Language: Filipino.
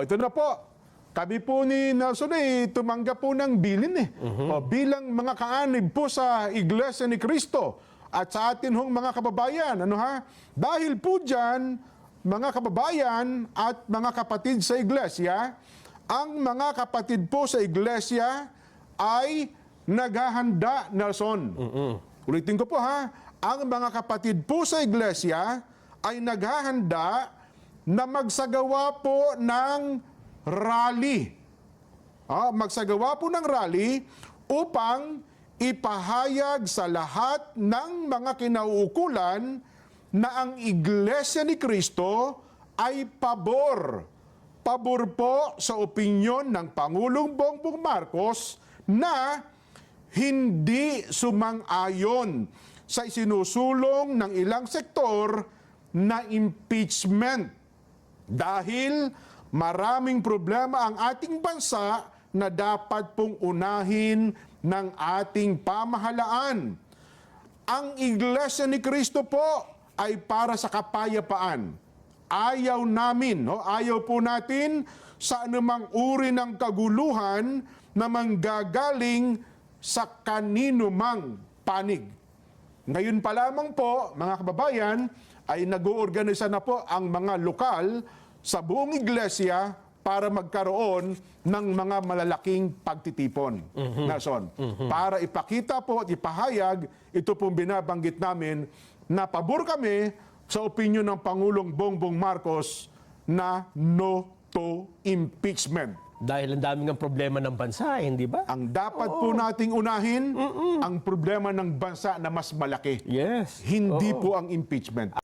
ito na po. Kami po ni Nelson tumanggap po ng bilin bilang mga kaanib po sa Iglesia ni Cristo at sa atin hong mga kababayan. Dahil po dyan, mga kababayan at mga kapatid sa Iglesia, ang mga kapatid po sa Iglesia ay naghahanda, Nelson. Ulitin ko po ang mga kapatid po sa Iglesia ay naghahanda na magsagawa po ng rally. Magsagawa po ng rally upang ipahayag sa lahat ng mga kinauukulan na ang Iglesia ni Cristo ay pabor. Pabor po sa opinyon ng Pangulong Bongbong Marcos na hindi sumang-ayon sa isinusulong ng ilang sektor na impeachment. Dahil maraming problema ang ating bansa na dapat pong unahin ng ating pamahalaan. Ang Iglesia ni Cristo po ay para sa kapayapaan. Ayaw namin, ayaw po natin sa anumang uri ng kaguluhan na manggagaling sa kanino mang panig. Ngayon pa lamang po, mga kababayan, ay nag-uorganisa na po ang mga lokal sa buong iglesia para magkaroon ng mga malalaking pagtitipon. Nelson, para ipakita po at ipahayag, ito pong binabanggit namin na pabor kami sa opinyon ng Pangulong Bongbong Marcos na no to impeachment. Dahil ang daming ang problema ng bansa, hindi ba? Ang dapat po nating unahin, ang problema ng bansa na mas malaki. Yes. Hindi po ang impeachment.